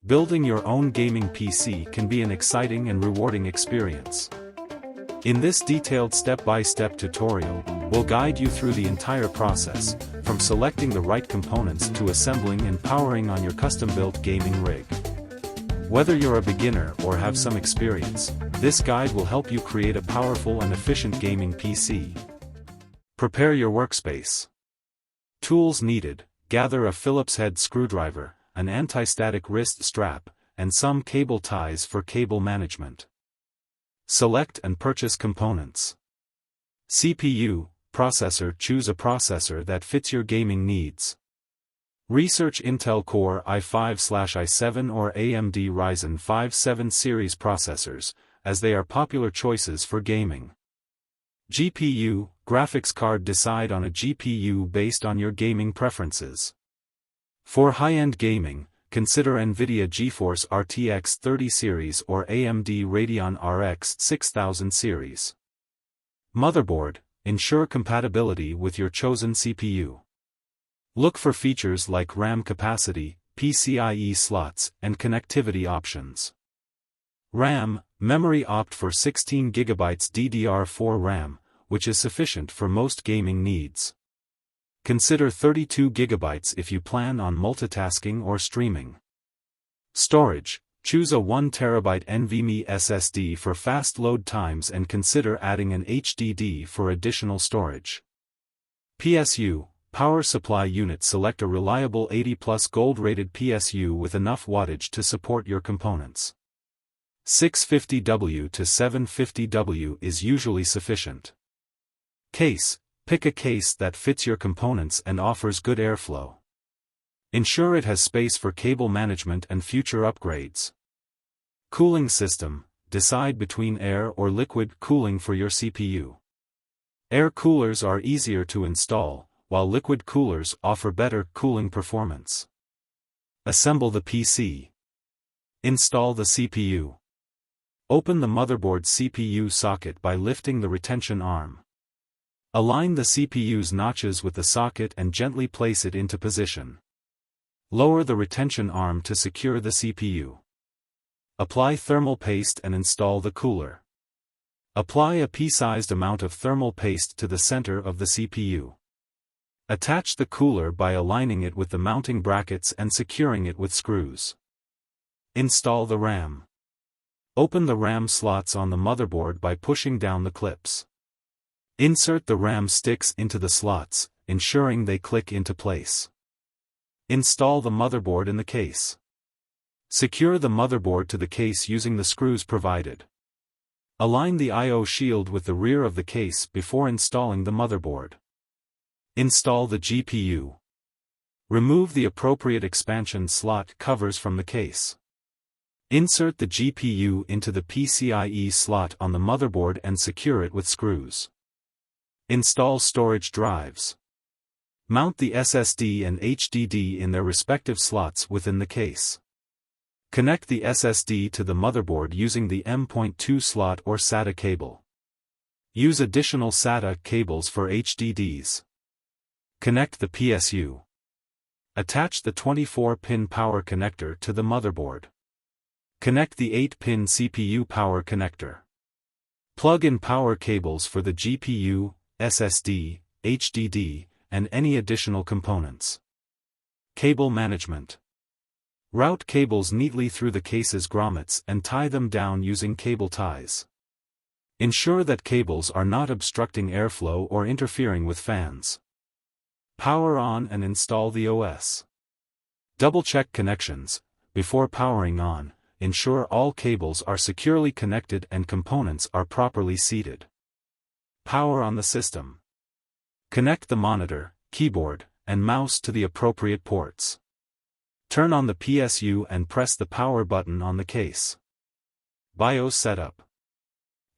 Building your own gaming PC can be an exciting and rewarding experience. In this detailed step-by-step tutorial, we'll guide you through the entire process, from selecting the right components to assembling and powering on your custom-built gaming rig. Whether you're a beginner or have some experience, this guide will help you create a powerful and efficient gaming PC. Prepare your workspace. Tools needed: gather a Phillips head screwdriver, an anti-static wrist strap, and some cable ties for cable management. Select and purchase components. CPU, processor. Choose a processor that fits your gaming needs. Research Intel Core i5/i7 or AMD Ryzen 5 7 series processors, as they are popular choices for gaming. GPU, graphics card. Decide on a GPU based on your gaming preferences. For high-end gaming, consider NVIDIA GeForce RTX 30 series or AMD Radeon RX 6000 series. Motherboard, ensure compatibility with your chosen CPU. Look for features like RAM capacity, PCIe slots, and connectivity options. RAM, memory. Opt for 16 GB DDR4 RAM, which is sufficient for most gaming needs. Consider 32 GB if you plan on multitasking or streaming. Storage, choose a 1 TB NVMe SSD for fast load times and consider adding an HDD for additional storage. PSU, power supply unit. Select a reliable 80+ gold-rated PSU with enough wattage to support your components. 650W to 750W is usually sufficient. Case, pick a case that fits your components and offers good airflow. Ensure it has space for cable management and future upgrades. Cooling system, decide between air or liquid cooling for your CPU. Air coolers are easier to install, while liquid coolers offer better cooling performance. Assemble the PC. Install the CPU. Open the motherboard CPU socket by lifting the retention arm. Align the CPU's notches with the socket and gently place it into position. Lower the retention arm to secure the CPU. Apply thermal paste and install the cooler. Apply a pea-sized amount of thermal paste to the center of the CPU. Attach the cooler by aligning it with the mounting brackets and securing it with screws. Install the RAM. Open the RAM slots on the motherboard by pushing down the clips. Insert the RAM sticks into the slots, ensuring they click into place. Install the motherboard in the case. Secure the motherboard to the case using the screws provided. Align the I/O shield with the rear of the case before installing the motherboard. Install the GPU. Remove the appropriate expansion slot covers from the case. Insert the GPU into the PCIe slot on the motherboard and secure it with screws. Install storage drives. Mount the SSD and HDD in their respective slots within the case. Connect the SSD to the motherboard using the M.2 slot or SATA cable. Use additional SATA cables for HDDs. Connect the PSU. Attach the 24-pin power connector to the motherboard. Connect the 8-pin CPU power connector. Plug in power cables for the GPU, SSD, HDD, and any additional components. Cable management. Route cables neatly through the case's grommets and tie them down using cable ties. Ensure that cables are not obstructing airflow or interfering with fans. Power on and install the OS. Double-check connections. Before powering on, ensure all cables are securely connected and components are properly seated. Power on the system. Connect the monitor, keyboard, and mouse to the appropriate ports. Turn on the PSU and press the power button on the case. BIOS setup.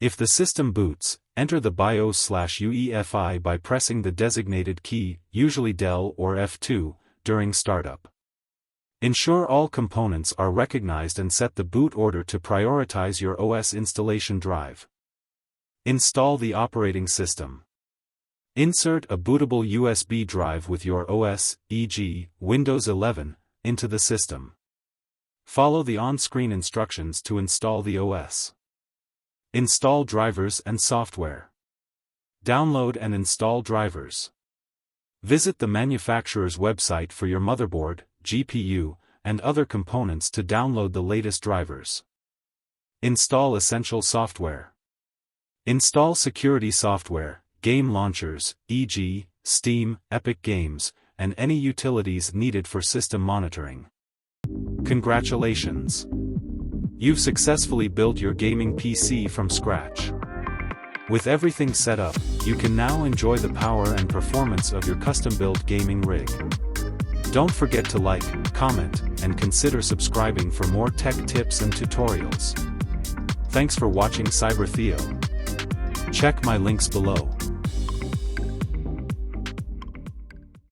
If the system boots, enter the BIOS/UEFI by pressing the designated key, usually Del or F2, during startup. Ensure all components are recognized and set the boot order to prioritize your OS installation drive. Install the operating system. Insert a bootable USB drive with your OS, e.g., Windows 11, into the system. Follow the on-screen instructions to install the OS. Install drivers and software. Download and install drivers. Visit the manufacturer's website for your motherboard, GPU, and other components to download the latest drivers. Install essential software. Install security software, game launchers, e.g., Steam, Epic Games, and any utilities needed for system monitoring. Congratulations! You've successfully built your gaming PC from scratch. With everything set up, you can now enjoy the power and performance of your custom-built gaming rig. Don't forget to like, comment, and consider subscribing for more tech tips and tutorials. Thanks for watching CyberTheo. Check my links below.